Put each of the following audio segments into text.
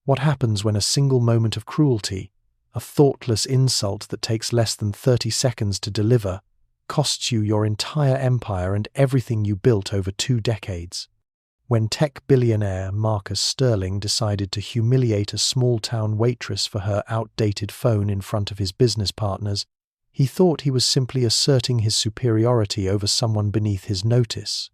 What happens when a single moment of cruelty, a thoughtless insult that takes less than 30 seconds to deliver, costs you your entire empire and everything you built over 2 decades? When tech billionaire Marcus Sterling decided to humiliate a small-town waitress for her outdated phone in front of his business partners, he thought he was simply asserting his superiority over someone beneath his notice.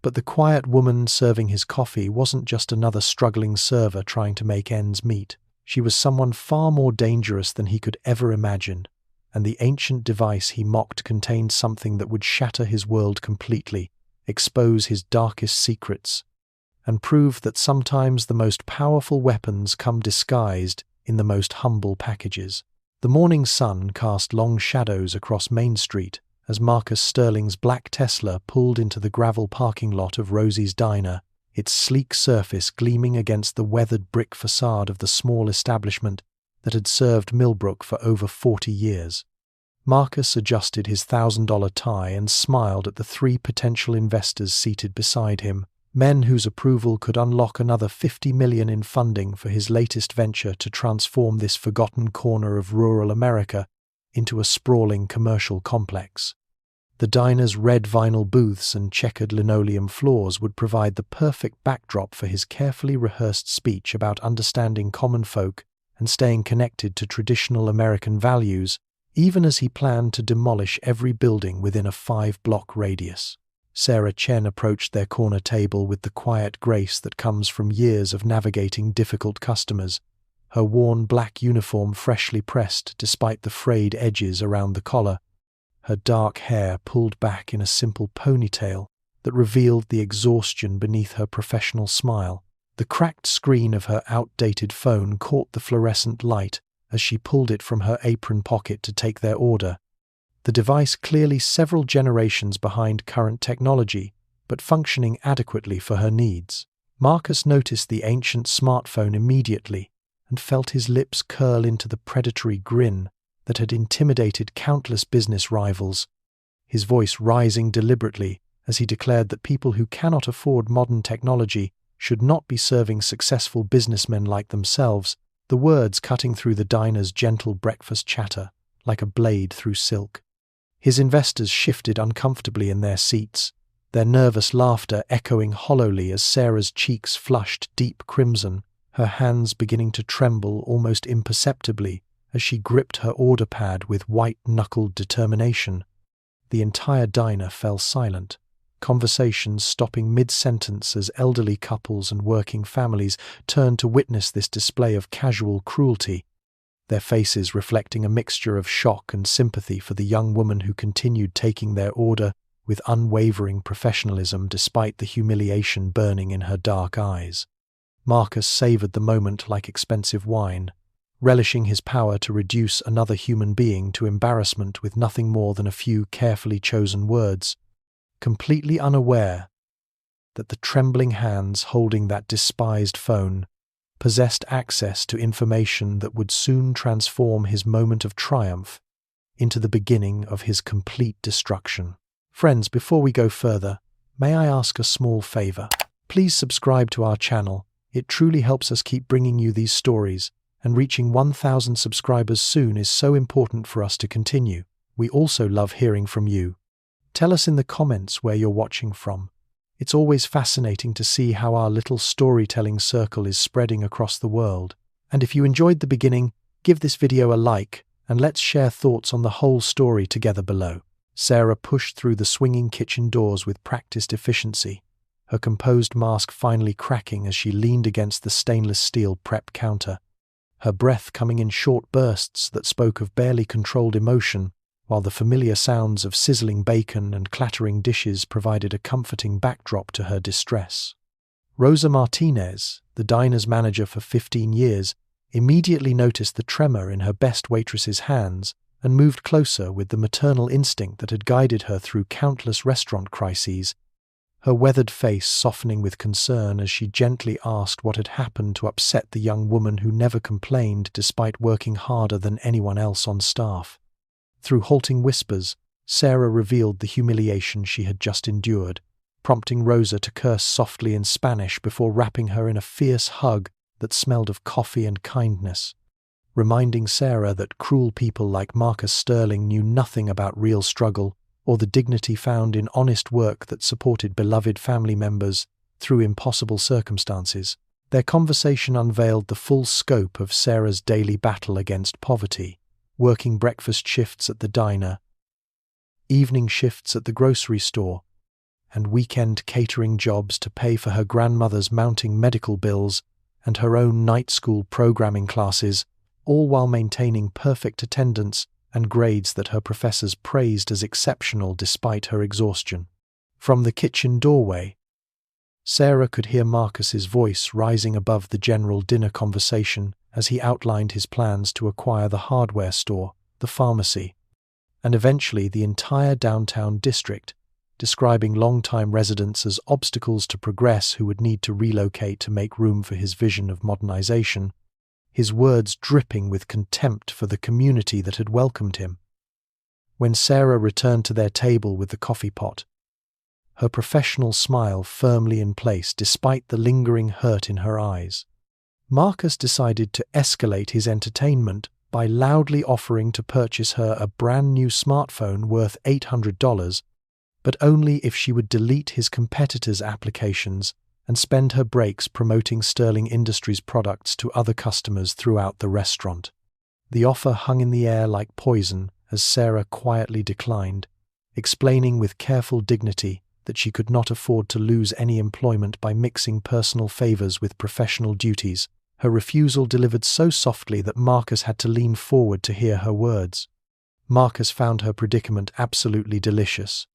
But the quiet woman serving his coffee wasn't just another struggling server trying to make ends meet. She was someone far more dangerous than he could ever imagine, and the ancient device he mocked contained something that would shatter his world completely, expose his darkest secrets, and prove that sometimes the most powerful weapons come disguised in the most humble packages. The morning sun cast long shadows across Main Street as Marcus Sterling's black Tesla pulled into the gravel parking lot of Rosie's Diner, its sleek surface gleaming against the weathered brick facade of the small establishment that had served Millbrook for over 40 years. Marcus adjusted his $1,000 tie and smiled at the 3 potential investors seated beside him, men whose approval could unlock another $50 million in funding for his latest venture to transform this forgotten corner of rural America into a sprawling commercial complex. The diner's red vinyl booths and checkered linoleum floors would provide the perfect backdrop for his carefully rehearsed speech about understanding common folk and staying connected to traditional American values, even as he planned to demolish every building within a 5-block radius. Sarah Chen approached their corner table with the quiet grace that comes from years of navigating difficult customers, her worn black uniform freshly pressed despite the frayed edges around the collar, her dark hair pulled back in a simple ponytail that revealed the exhaustion beneath her professional smile. The cracked screen of her outdated phone caught the fluorescent light as she pulled it from her apron pocket to take their order. The device clearly several generations behind current technology, but functioning adequately for her needs. Marcus noticed the ancient smartphone immediately and felt his lips curl into the predatory grin that had intimidated countless business rivals, his voice rising deliberately as he declared that people who cannot afford modern technology should not be serving successful businessmen like themselves, the words cutting through the diner's gentle breakfast chatter like a blade through silk. His investors shifted uncomfortably in their seats, their nervous laughter echoing hollowly as Sarah's cheeks flushed deep crimson, her hands beginning to tremble almost imperceptibly as she gripped her order pad with white-knuckled determination. The entire diner fell silent, conversations stopping mid-sentence as elderly couples and working families turned to witness this display of casual cruelty, their faces reflecting a mixture of shock and sympathy for the young woman who continued taking their order with unwavering professionalism despite the humiliation burning in her dark eyes. Marcus savored the moment like expensive wine, relishing his power to reduce another human being to embarrassment with nothing more than a few carefully chosen words, completely unaware that the trembling hands holding that despised phone possessed access to information that would soon transform his moment of triumph into the beginning of his complete destruction. Friends, before we go further, may I ask a small favor? Please subscribe to our channel. It truly helps us keep bringing you these stories, and reaching 1,000 subscribers soon is so important for us to continue. We also love hearing from you. Tell us in the comments where you're watching from. It's always fascinating to see how our little storytelling circle is spreading across the world. And if you enjoyed the beginning, give this video a like, and let's share thoughts on the whole story together below. Sarah pushed through the swinging kitchen doors with practiced efficiency, her composed mask finally cracking as she leaned against the stainless steel prep counter, her breath coming in short bursts that spoke of barely controlled emotion, while the familiar sounds of sizzling bacon and clattering dishes provided a comforting backdrop to her distress. Rosa Martinez, the diner's manager for 15 years, immediately noticed the tremor in her best waitress's hands and moved closer with the maternal instinct that had guided her through countless restaurant crises, her weathered face softening with concern as she gently asked what had happened to upset the young woman who never complained despite working harder than anyone else on staff. Through halting whispers, Sarah revealed the humiliation she had just endured, prompting Rosa to curse softly in Spanish before wrapping her in a fierce hug that smelled of coffee and kindness, reminding Sarah that cruel people like Marcus Sterling knew nothing about real struggle or the dignity found in honest work that supported beloved family members through impossible circumstances. Their conversation unveiled the full scope of Sarah's daily battle against poverty, working breakfast shifts at the diner, evening shifts at the grocery store, and weekend catering jobs to pay for her grandmother's mounting medical bills and her own night school programming classes, all while maintaining perfect attendance and grades that her professors praised as exceptional despite her exhaustion. From the kitchen doorway, Sarah could hear Marcus's voice rising above the general dinner conversation as he outlined his plans to acquire the hardware store, the pharmacy, and eventually the entire downtown district, describing long-time residents as obstacles to progress who would need to relocate to make room for his vision of modernization, his words dripping with contempt for the community that had welcomed him. When Sarah returned to their table with the coffee pot, her professional smile firmly in place despite the lingering hurt in her eyes, Marcus decided to escalate his entertainment by loudly offering to purchase her a brand new smartphone worth $800, but only if she would delete his competitors' applications and spend her breaks promoting Sterling Industries products to other customers throughout the restaurant. The offer hung in the air like poison as Sarah quietly declined, explaining with careful dignity that she could not afford to lose any employment by mixing personal favors with professional duties. Her refusal delivered so softly that Marcus had to lean forward to hear her words. Marcus found her predicament absolutely delicious,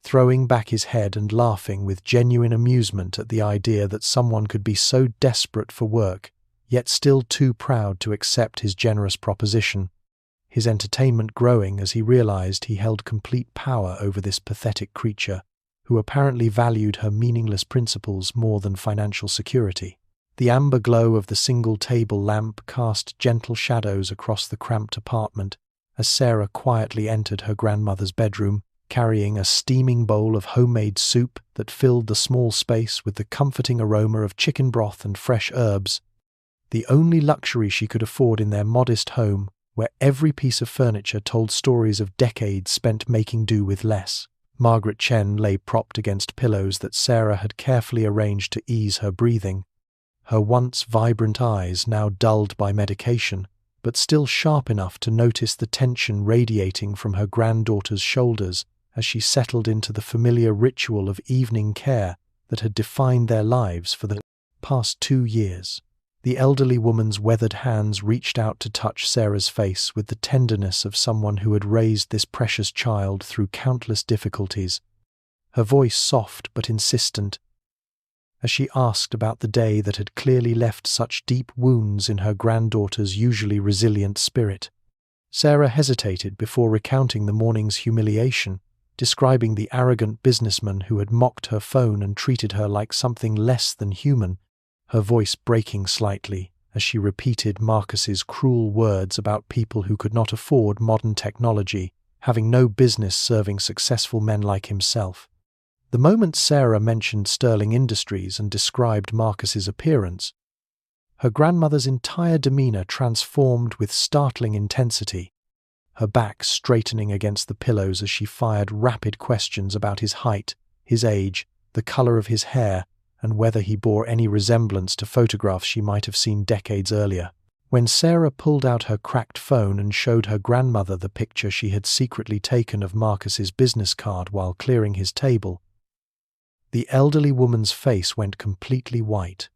throwing back his head and laughing with genuine amusement at the idea that someone could be so desperate for work, yet still too proud to accept his generous proposition, his entertainment growing as he realized he held complete power over this pathetic creature, who apparently valued her meaningless principles more than financial security. The amber glow of the single table lamp cast gentle shadows across the cramped apartment as Sarah quietly entered her grandmother's bedroom, carrying a steaming bowl of homemade soup that filled the small space with the comforting aroma of chicken broth and fresh herbs, the only luxury she could afford in their modest home, where every piece of furniture told stories of decades spent making do with less. Margaret Chen lay propped against pillows that Sarah had carefully arranged to ease her breathing, her once vibrant eyes now dulled by medication, but still sharp enough to notice the tension radiating from her granddaughter's shoulders as she settled into the familiar ritual of evening care that had defined their lives for the past 2 years. The elderly woman's weathered hands reached out to touch Sarah's face with the tenderness of someone who had raised this precious child through countless difficulties, her voice soft but insistent, as she asked about the day that had clearly left such deep wounds in her granddaughter's usually resilient spirit. Sarah hesitated before recounting the morning's humiliation, describing the arrogant businessman who had mocked her phone and treated her like something less than human, her voice breaking slightly as she repeated Marcus's cruel words about people who could not afford modern technology, having no business serving successful men like himself. The moment Sarah mentioned Sterling Industries and described Marcus's appearance, her grandmother's entire demeanor transformed with startling intensity, her back straightening against the pillows as she fired rapid questions about his height, his age, the color of his hair, and whether he bore any resemblance to photographs she might have seen decades earlier. When Sarah pulled out her cracked phone and showed her grandmother the picture she had secretly taken of Marcus's business card while clearing his table, the elderly woman's face went completely white,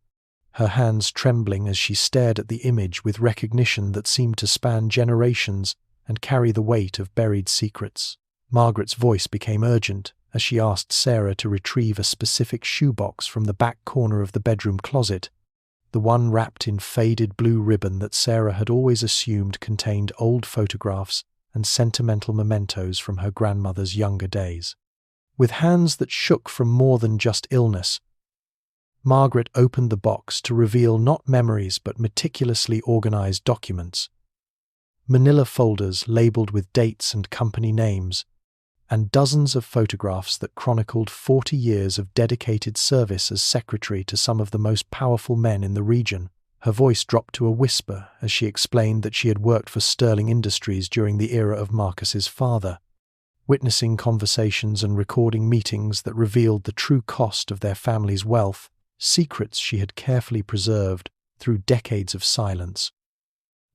her hands trembling as she stared at the image with recognition that seemed to span generations and carry the weight of buried secrets. Margaret's voice became urgent as she asked Sarah to retrieve a specific shoebox from the back corner of the bedroom closet, the one wrapped in faded blue ribbon that Sarah had always assumed contained old photographs and sentimental mementos from her grandmother's younger days. With hands that shook from more than just illness, Margaret opened the box to reveal not memories but meticulously organized documents, manila folders labeled with dates and company names, and dozens of photographs that chronicled 40 years of dedicated service as secretary to some of the most powerful men in the region. Her voice dropped to a whisper as she explained that she had worked for Sterling Industries during the era of Marcus's father, witnessing conversations and recording meetings that revealed the true cost of their family's wealth, secrets she had carefully preserved through decades of silence,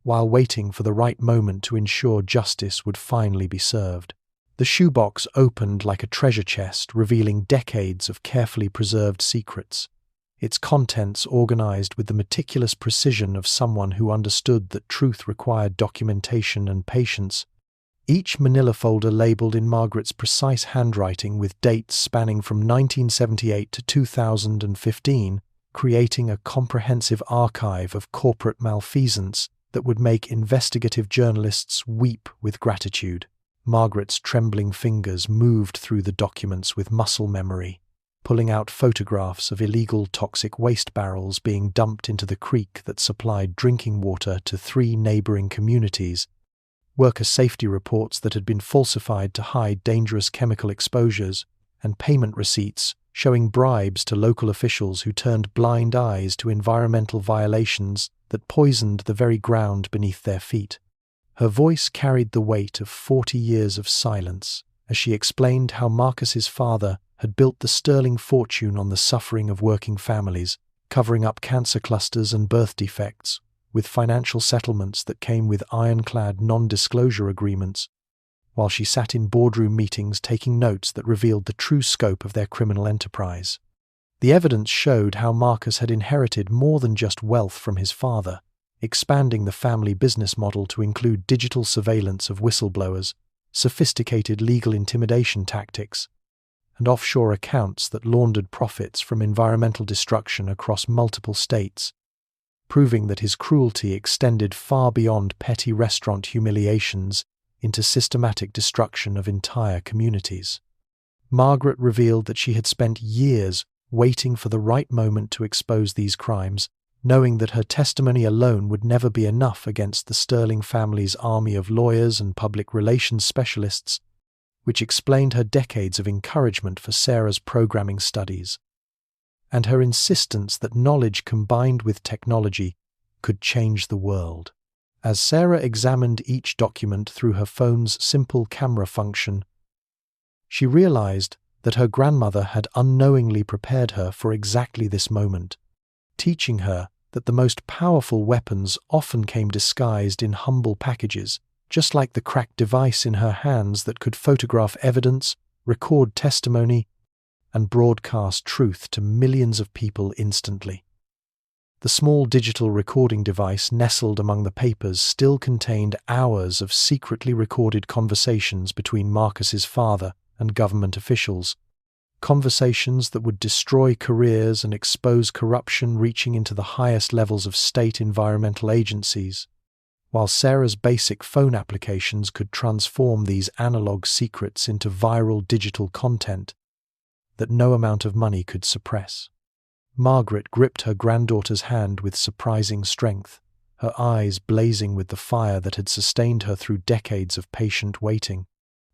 while waiting for the right moment to ensure justice would finally be served. The shoebox opened like a treasure chest, revealing decades of carefully preserved secrets, its contents organized with the meticulous precision of someone who understood that truth required documentation and patience. Each manila folder labeled in Margaret's precise handwriting with dates spanning from 1978 to 2015, creating a comprehensive archive of corporate malfeasance that would make investigative journalists weep with gratitude. Margaret's trembling fingers moved through the documents with muscle memory, pulling out photographs of illegal toxic waste barrels being dumped into the creek that supplied drinking water to 3 neighboring communities, worker safety reports that had been falsified to hide dangerous chemical exposures, and payment receipts showing bribes to local officials who turned blind eyes to environmental violations that poisoned the very ground beneath their feet. Her voice carried the weight of 40 years of silence as she explained how Marcus's father had built the sterling fortune on the suffering of working families, covering up cancer clusters and birth defects, with financial settlements that came with ironclad non-disclosure agreements, while she sat in boardroom meetings taking notes that revealed the true scope of their criminal enterprise. The evidence showed how Marcus had inherited more than just wealth from his father, expanding the family business model to include digital surveillance of whistleblowers, sophisticated legal intimidation tactics, and offshore accounts that laundered profits from environmental destruction across multiple states, proving that his cruelty extended far beyond petty restaurant humiliations into systematic destruction of entire communities. Margaret revealed that she had spent years waiting for the right moment to expose these crimes, knowing that her testimony alone would never be enough against the Sterling family's army of lawyers and public relations specialists, which explained her decades of encouragement for Sarah's programming studies, and her insistence that knowledge combined with technology could change the world. As Sarah examined each document through her phone's simple camera function, she realized that her grandmother had unknowingly prepared her for exactly this moment, teaching her that the most powerful weapons often came disguised in humble packages, just like the cracked device in her hands that could photograph evidence, record testimony, and broadcast truth to millions of people instantly. The small digital recording device nestled among the papers still contained hours of secretly recorded conversations between Marcus's father and government officials, conversations that would destroy careers and expose corruption reaching into the highest levels of state environmental agencies, while Sarah's basic phone applications could transform these analog secrets into viral digital content that no amount of money could suppress. Margaret gripped her granddaughter's hand with surprising strength, her eyes blazing with the fire that had sustained her through decades of patient waiting,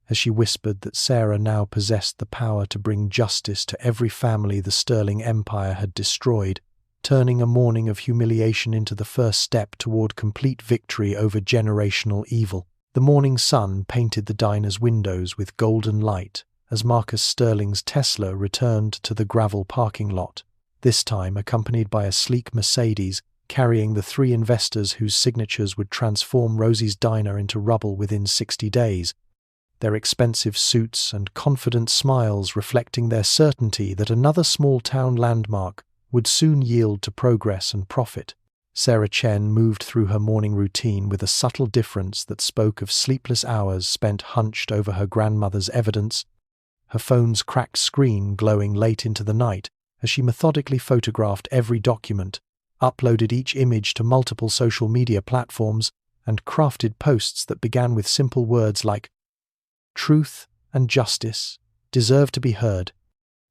as she whispered that Sarah now possessed the power to bring justice to every family the Sterling Empire had destroyed, turning a morning of humiliation into the first step toward complete victory over generational evil. The morning sun painted the diner's windows with golden light as Marcus Sterling's Tesla returned to the gravel parking lot, this time accompanied by a sleek Mercedes carrying the 3 investors whose signatures would transform Rosie's diner into rubble within 60 days, their expensive suits and confident smiles reflecting their certainty that another small-town landmark would soon yield to progress and profit. Sarah Chen moved through her morning routine with a subtle difference that spoke of sleepless hours spent hunched over her grandmother's evidence, her phone's cracked screen glowing late into the night as she methodically photographed every document, uploaded each image to multiple social media platforms, and crafted posts that began with simple words like "Truth and justice deserve to be heard,"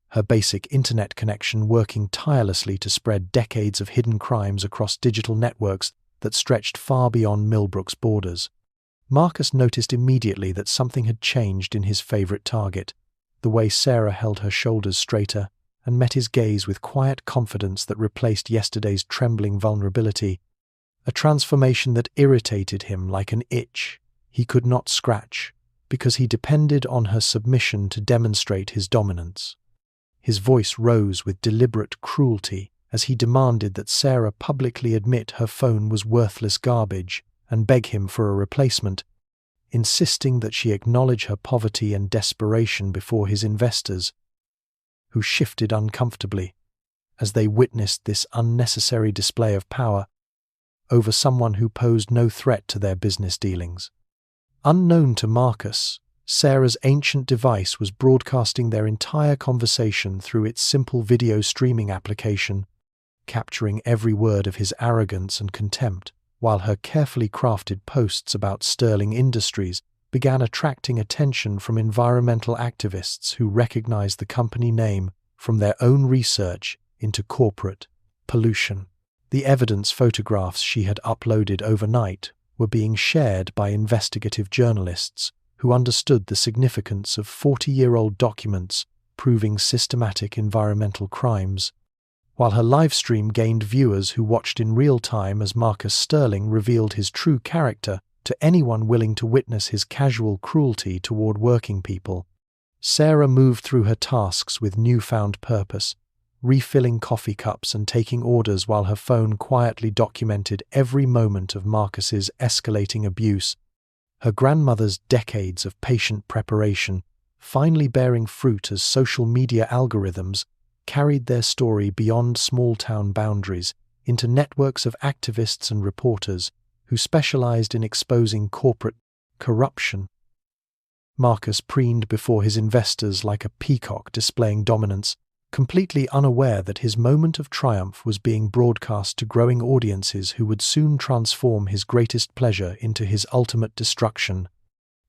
her basic internet connection working tirelessly to spread decades of hidden crimes across digital networks that stretched far beyond Millbrook's borders. Marcus noticed immediately that something had changed in his favorite target, the way Sarah held her shoulders straighter, and met his gaze with quiet confidence that replaced yesterday's trembling vulnerability, a transformation that irritated him like an itch he could not scratch, because he depended on her submission to demonstrate his dominance. His voice rose with deliberate cruelty as he demanded that Sarah publicly admit her phone was worthless garbage and beg him for a replacement, insisting that she acknowledge her poverty and desperation before his investors, who shifted uncomfortably as they witnessed this unnecessary display of power over someone who posed no threat to their business dealings. Unknown to Marcus, Sarah's ancient device was broadcasting their entire conversation through its simple video streaming application, capturing every word of his arrogance and contempt, while her carefully crafted posts about Sterling Industries began attracting attention from environmental activists who recognized the company name from their own research into corporate pollution. The evidence photographs she had uploaded overnight were being shared by investigative journalists who understood the significance of 40-year-old documents proving systematic environmental crimes, while her livestream gained viewers who watched in real time as Marcus Sterling revealed his true character to anyone willing to witness his casual cruelty toward working people. Sarah moved through her tasks with newfound purpose, refilling coffee cups and taking orders while her phone quietly documented every moment of Marcus's escalating abuse, her grandmother's decades of patient preparation finally bearing fruit as social media algorithms carried their story beyond small-town boundaries into networks of activists and reporters who specialized in exposing corporate corruption. Marcus preened before his investors like a peacock displaying dominance, completely unaware that his moment of triumph was being broadcast to growing audiences who would soon transform his greatest pleasure into his ultimate destruction,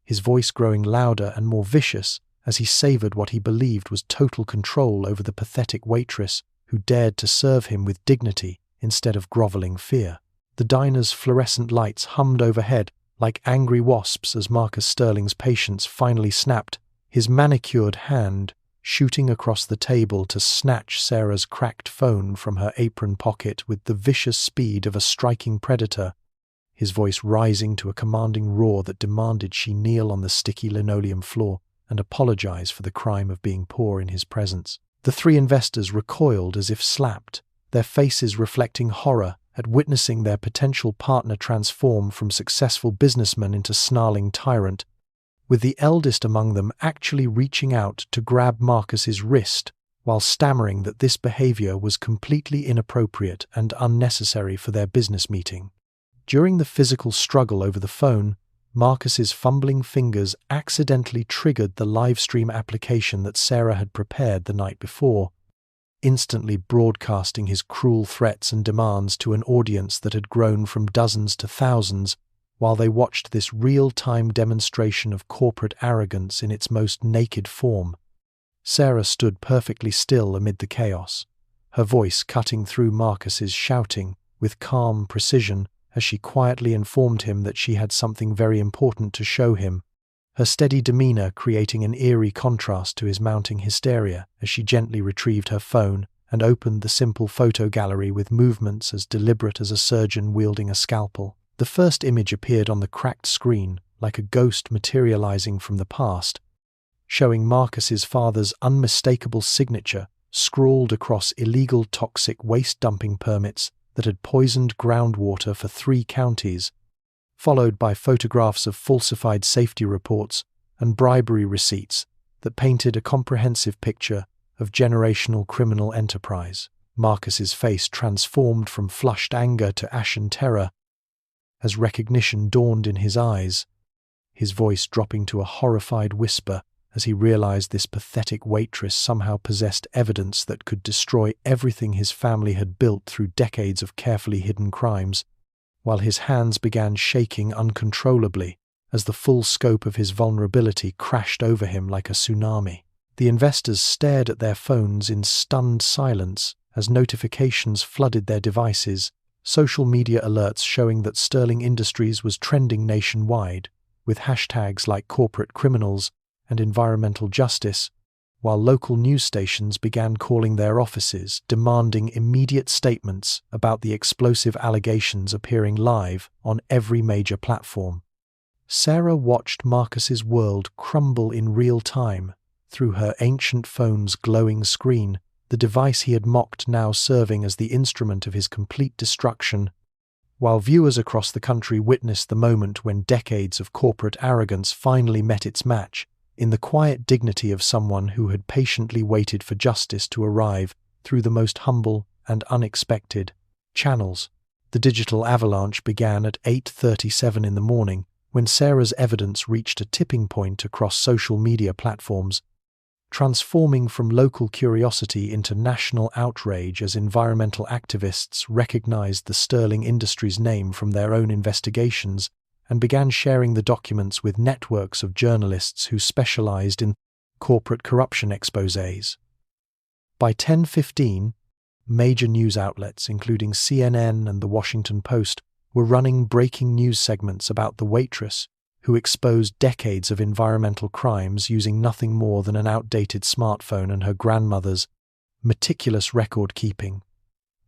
his voice growing louder and more vicious as he savored what he believed was total control over the pathetic waitress who dared to serve him with dignity instead of groveling fear. The diner's fluorescent lights hummed overhead like angry wasps as Marcus Sterling's patience finally snapped, his manicured hand shooting across the table to snatch Sarah's cracked phone from her apron pocket with the vicious speed of a striking predator, his voice rising to a commanding roar that demanded she kneel on the sticky linoleum floor and apologize for the crime of being poor in his presence. The three investors recoiled as if slapped, their faces reflecting horror at witnessing their potential partner transform from successful businessman into snarling tyrant, with the eldest among them actually reaching out to grab Marcus's wrist while stammering that this behavior was completely inappropriate and unnecessary for their business meeting. During the physical struggle over the phone, Marcus's fumbling fingers accidentally triggered the livestream application that Sarah had prepared the night before, instantly broadcasting his cruel threats and demands to an audience that had grown from dozens to thousands while they watched this real-time demonstration of corporate arrogance in its most naked form. Sarah stood perfectly still amid the chaos, her voice cutting through Marcus's shouting with calm precision as she quietly informed him that she had something very important to show him, her steady demeanor creating an eerie contrast to his mounting hysteria as she gently retrieved her phone and opened the simple photo gallery with movements as deliberate as a surgeon wielding a scalpel. The first image appeared on the cracked screen like a ghost materializing from the past, showing Marcus's father's unmistakable signature scrawled across illegal toxic waste dumping permits that had poisoned groundwater for 3 counties, followed by photographs of falsified safety reports and bribery receipts that painted a comprehensive picture of generational criminal enterprise. Marcus's face transformed from flushed anger to ashen terror as recognition dawned in his eyes, his voice dropping to a horrified whisper as he realized this pathetic waitress somehow possessed evidence that could destroy everything his family had built through decades of carefully hidden crimes, while his hands began shaking uncontrollably as the full scope of his vulnerability crashed over him like a tsunami. The investors stared at their phones in stunned silence as notifications flooded their devices, social media alerts showing that Sterling Industries was trending nationwide, with hashtags like corporate criminals and environmental justice, while local news stations began calling their offices, demanding immediate statements about the explosive allegations appearing live on every major platform. Sarah watched Marcus's world crumble in real time through her ancient phone's glowing screen, the device he had mocked now serving as the instrument of his complete destruction. While viewers across the country witnessed the moment when decades of corporate arrogance finally met its match, in the quiet dignity of someone who had patiently waited for justice to arrive through the most humble and unexpected channels. The digital avalanche began at 8:37 in the morning, when Sarah's evidence reached a tipping point across social media platforms, transforming from local curiosity into national outrage as environmental activists recognized the Sterling Industries name from their own investigations and began sharing the documents with networks of journalists who specialized in corporate corruption exposés. By 10:15, major news outlets, including CNN and The Washington Post, were running breaking news segments about the Waitress, who exposed decades of environmental crimes using nothing more than an outdated smartphone and her grandmother's meticulous record-keeping,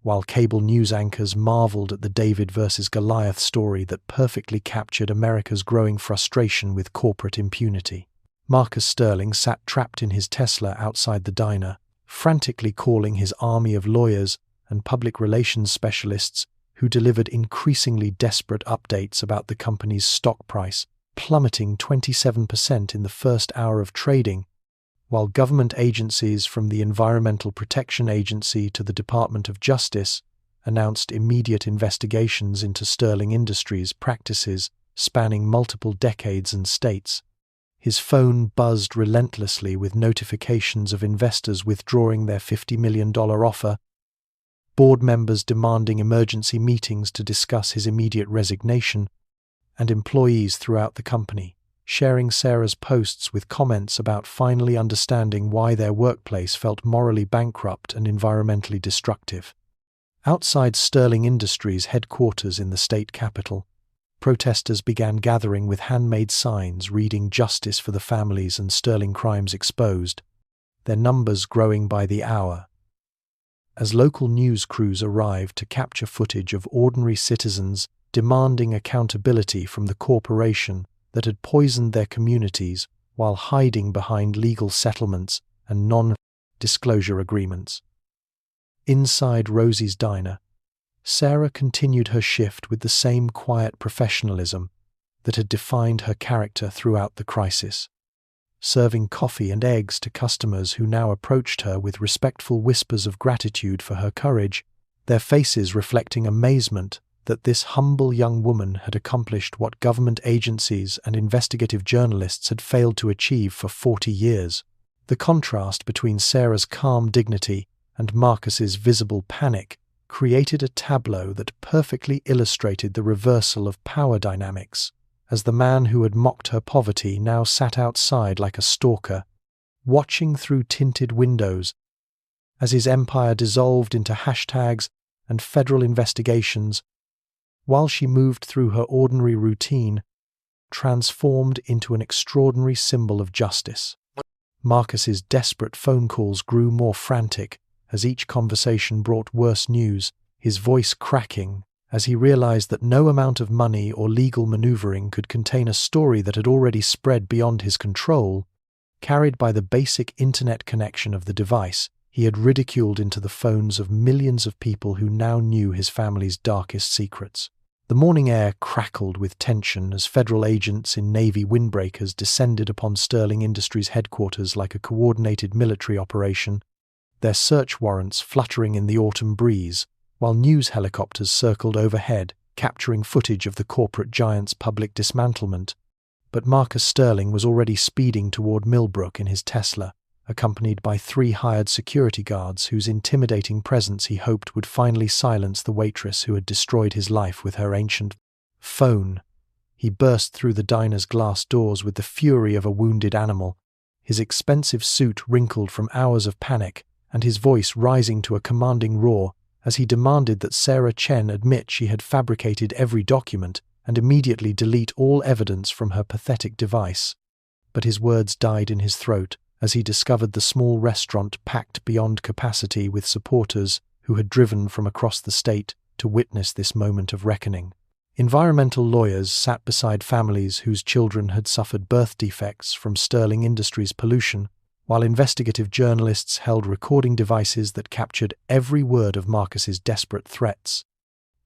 while cable news anchors marveled at the David versus Goliath story that perfectly captured America's growing frustration with corporate impunity. Marcus Sterling sat trapped in his Tesla outside the diner, frantically calling his army of lawyers and public relations specialists who delivered increasingly desperate updates about the company's stock price, plummeting 27% in the first hour of trading, while government agencies from the Environmental Protection Agency to the Department of Justice announced immediate investigations into Sterling Industries' practices spanning multiple decades and states. His phone buzzed relentlessly with notifications of investors withdrawing their $50 million offer, board members demanding emergency meetings to discuss his immediate resignation, and employees throughout the company sharing Sarah's posts with comments about finally understanding why their workplace felt morally bankrupt and environmentally destructive. Outside Sterling Industries' headquarters in the state capital, protesters began gathering with handmade signs reading "Justice for the Families" and "Sterling Crimes Exposed," their numbers growing by the hour. As local news crews arrived to capture footage of ordinary citizens demanding accountability from the corporation that had poisoned their communities while hiding behind legal settlements and non-disclosure agreements. Inside Rosie's diner, Sarah continued her shift with the same quiet professionalism that had defined her character throughout the crisis, serving coffee and eggs to customers who now approached her with respectful whispers of gratitude for her courage, their faces reflecting amazement that this humble young woman had accomplished what government agencies and investigative journalists had failed to achieve for 40 years. The contrast between Sarah's calm dignity and Marcus's visible panic created a tableau that perfectly illustrated the reversal of power dynamics, as the man who had mocked her poverty now sat outside like a stalker, watching through tinted windows as his empire dissolved into hashtags and federal investigations, while she moved through her ordinary routine, transformed into an extraordinary symbol of justice. Marcus's desperate phone calls grew more frantic as each conversation brought worse news, his voice cracking as he realized that no amount of money or legal maneuvering could contain a story that had already spread beyond his control. Carried by the basic internet connection of the device, he had ridiculed into the phones of millions of people who now knew his family's darkest secrets. The morning air crackled with tension as federal agents in Navy windbreakers descended upon Sterling Industries headquarters like a coordinated military operation, their search warrants fluttering in the autumn breeze, while news helicopters circled overhead, capturing footage of the corporate giant's public dismantlement. But Marcus Sterling was already speeding toward Millbrook in his Tesla, accompanied by 3 hired security guards whose intimidating presence he hoped would finally silence the waitress who had destroyed his life with her ancient phone. He burst through the diner's glass doors with the fury of a wounded animal, his expensive suit wrinkled from hours of panic, and his voice rising to a commanding roar as he demanded that Sarah Chen admit she had fabricated every document and immediately delete all evidence from her pathetic device. But his words died in his throat as he discovered the small restaurant packed beyond capacity with supporters who had driven from across the state to witness this moment of reckoning. Environmental lawyers sat beside families whose children had suffered birth defects from Sterling Industries pollution, while investigative journalists held recording devices that captured every word of Marcus's desperate threats.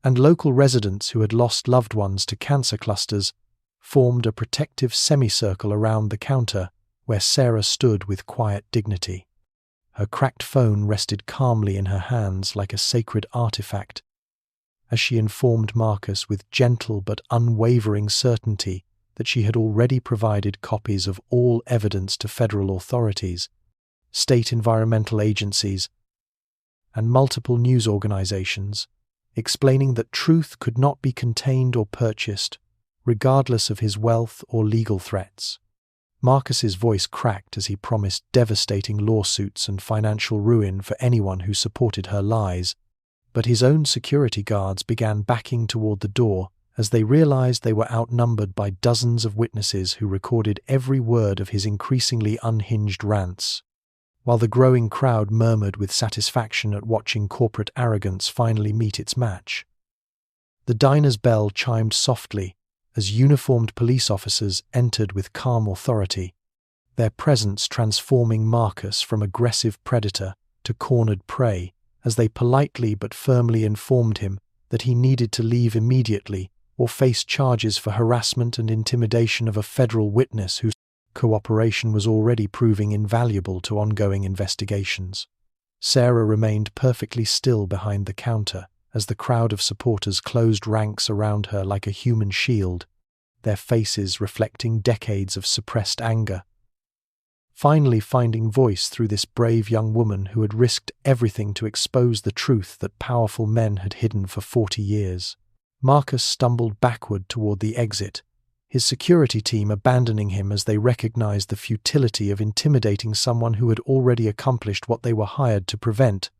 And local residents who had lost loved ones to cancer clusters formed a protective semicircle around the counter where Sarah stood with quiet dignity. Her cracked phone rested calmly in her hands like a sacred artifact, as she informed Marcus with gentle but unwavering certainty that she had already provided copies of all evidence to federal authorities, state environmental agencies, and multiple news organizations, explaining that truth could not be contained or purchased, regardless of his wealth or legal threats. Marcus's voice cracked as he promised devastating lawsuits and financial ruin for anyone who supported her lies, but his own security guards began backing toward the door as they realized they were outnumbered by dozens of witnesses who recorded every word of his increasingly unhinged rants, while the growing crowd murmured with satisfaction at watching corporate arrogance finally meet its match. The diner's bell chimed softly as uniformed police officers entered with calm authority, their presence transforming Marcus from aggressive predator to cornered prey as they politely but firmly informed him that he needed to leave immediately or face charges for harassment and intimidation of a federal witness whose cooperation was already proving invaluable to ongoing investigations. Sarah remained perfectly still behind the counter as the crowd of supporters closed ranks around her like a human shield, their faces reflecting decades of suppressed anger. Finally finding voice through this brave young woman who had risked everything to expose the truth that powerful men had hidden for 40 years. Marcus stumbled backward toward the exit, his security team abandoning him as they recognized the futility of intimidating someone who had already accomplished what they were hired to prevent,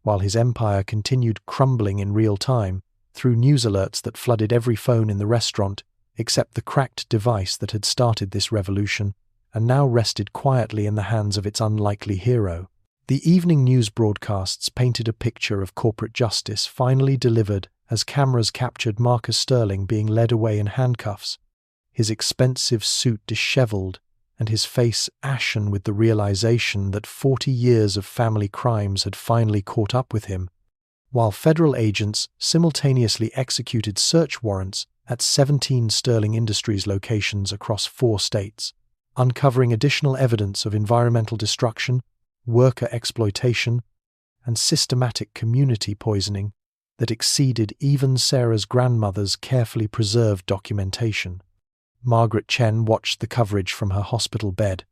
while his empire continued crumbling in real time through news alerts that flooded every phone in the restaurant except the cracked device that had started this revolution and now rested quietly in the hands of its unlikely hero. The evening news broadcasts painted a picture of corporate justice finally delivered as cameras captured Marcus Sterling being led away in handcuffs, his expensive suit disheveled and his face ashen with the realization that 40 years of family crimes had finally caught up with him, while federal agents simultaneously executed search warrants at 17 Sterling Industries locations across 4 states, uncovering additional evidence of environmental destruction, worker exploitation, and systematic community poisoning that exceeded even Sarah's grandmother's carefully preserved documentation. Margaret Chen watched the coverage from her hospital bed,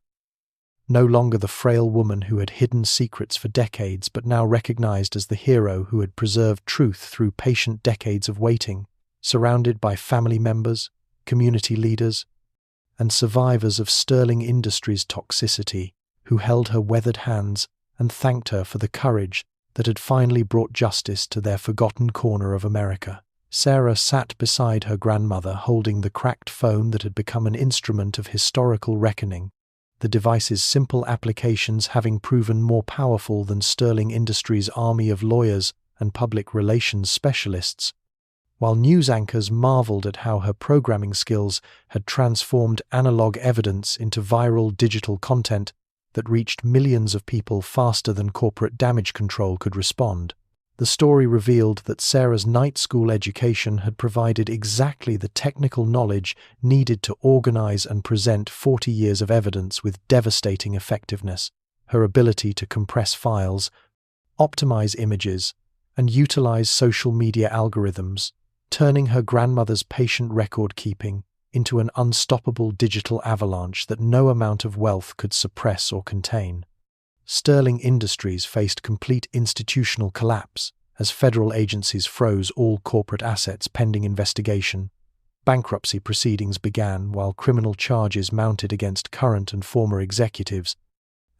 no longer the frail woman who had hidden secrets for decades but now recognized as the hero who had preserved truth through patient decades of waiting, surrounded by family members, community leaders, and survivors of Sterling Industries' toxicity who held her weathered hands and thanked her for the courage that had finally brought justice to their forgotten corner of America. Sarah sat beside her grandmother holding the cracked phone that had become an instrument of historical reckoning, the device's simple applications having proven more powerful than Sterling Industries' army of lawyers and public relations specialists, while news anchors marveled at how her programming skills had transformed analog evidence into viral digital content that reached millions of people faster than corporate damage control could respond. The story revealed that Sarah's night school education had provided exactly the technical knowledge needed to organize and present 40 years of evidence with devastating effectiveness. Her ability to compress files, optimize images, and utilize social media algorithms, turning her grandmother's patient record-keeping into an unstoppable digital avalanche that no amount of wealth could suppress or contain. Sterling Industries faced complete institutional collapse as federal agencies froze all corporate assets pending investigation. Bankruptcy proceedings began while criminal charges mounted against current and former executives,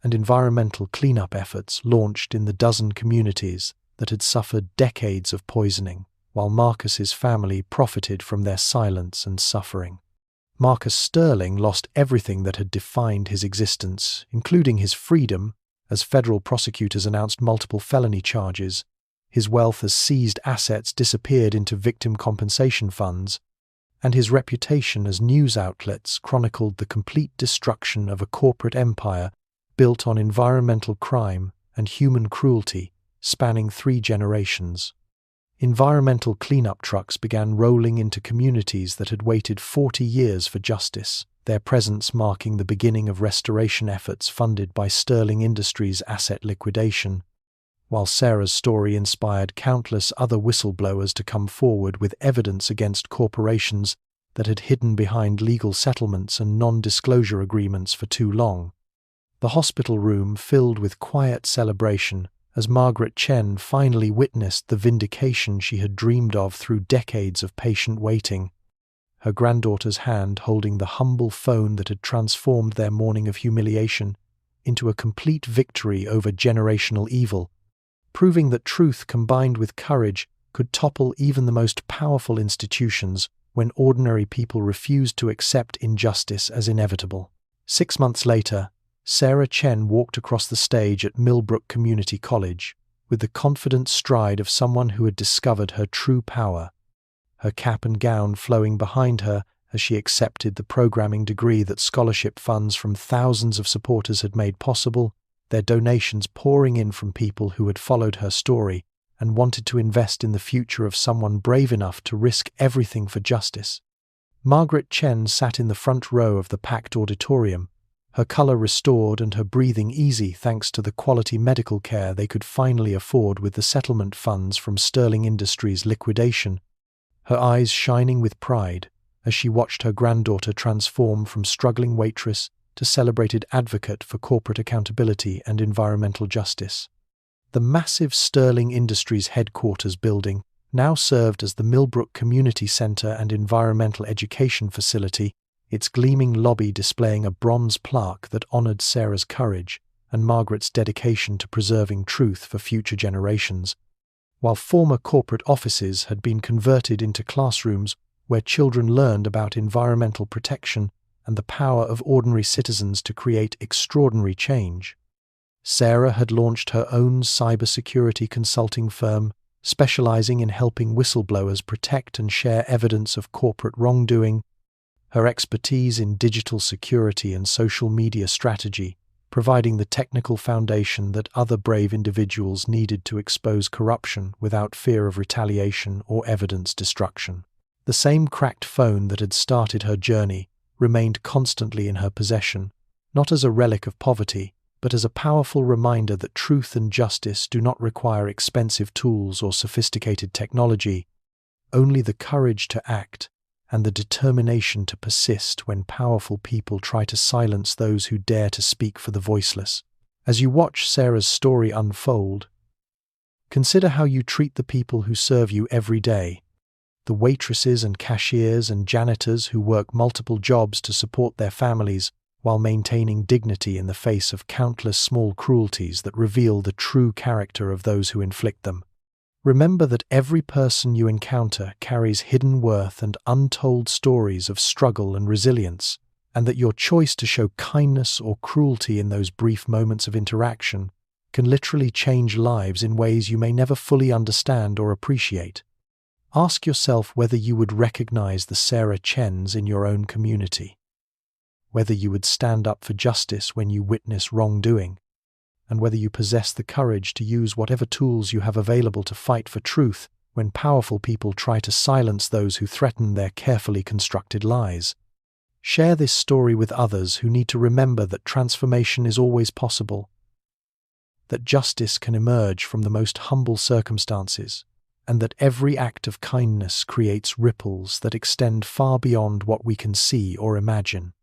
and environmental cleanup efforts launched in the dozen communities that had suffered decades of poisoning, while Marcus's family profited from their silence and suffering. Marcus Sterling lost everything that had defined his existence, including his freedom, as federal prosecutors announced multiple felony charges. His wealth as seized assets disappeared into victim compensation funds, and his reputation as news outlets chronicled the complete destruction of a corporate empire built on environmental crime and human cruelty, spanning 3 generations. Environmental cleanup trucks began rolling into communities that had waited 40 years for justice, their presence marking the beginning of restoration efforts funded by Sterling Industries' asset liquidation. While Sarah's story inspired countless other whistleblowers to come forward with evidence against corporations that had hidden behind legal settlements and non-disclosure agreements for too long. The hospital room filled with quiet celebration as Margaret Chen finally witnessed the vindication she had dreamed of through decades of patient waiting, her granddaughter's hand holding the humble phone that had transformed their morning of humiliation into a complete victory over generational evil, proving that truth combined with courage could topple even the most powerful institutions when ordinary people refused to accept injustice as inevitable. 6 months later, Sarah Chen walked across the stage at Millbrook Community College with the confident stride of someone who had discovered her true power, her cap and gown flowing behind her as she accepted the programming degree that scholarship funds from thousands of supporters had made possible, their donations pouring in from people who had followed her story and wanted to invest in the future of someone brave enough to risk everything for justice. Margaret Chen sat in the front row of the packed auditorium, her color restored and her breathing easy thanks to the quality medical care they could finally afford with the settlement funds from Sterling Industries' liquidation, her eyes shining with pride as she watched her granddaughter transform from struggling waitress to celebrated advocate for corporate accountability and environmental justice. The massive Sterling Industries headquarters building now served as the Millbrook Community Center and Environmental Education Facility, its gleaming lobby displaying a bronze plaque that honored Sarah's courage and Margaret's dedication to preserving truth for future generations, while former corporate offices had been converted into classrooms where children learned about environmental protection and the power of ordinary citizens to create extraordinary change. Sarah had launched her own cybersecurity consulting firm, specializing in helping whistleblowers protect and share evidence of corporate wrongdoing, her expertise in digital security and social media strategy, providing the technical foundation that other brave individuals needed to expose corruption without fear of retaliation or evidence destruction. The same cracked phone that had started her journey remained constantly in her possession, not as a relic of poverty, but as a powerful reminder that truth and justice do not require expensive tools or sophisticated technology, only the courage to act and the determination to persist when powerful people try to silence those who dare to speak for the voiceless. As you watch Sarah's story unfold, consider how you treat the people who serve you every day, the waitresses and cashiers and janitors who work multiple jobs to support their families while maintaining dignity in the face of countless small cruelties that reveal the true character of those who inflict them. Remember that every person you encounter carries hidden worth and untold stories of struggle and resilience, and that your choice to show kindness or cruelty in those brief moments of interaction can literally change lives in ways you may never fully understand or appreciate. Ask yourself whether you would recognize the Sarah Chens in your own community, whether you would stand up for justice when you witness wrongdoing, and whether you possess the courage to use whatever tools you have available to fight for truth when powerful people try to silence those who threaten their carefully constructed lies. Share this story with others who need to remember that transformation is always possible, that justice can emerge from the most humble circumstances, and that every act of kindness creates ripples that extend far beyond what we can see or imagine.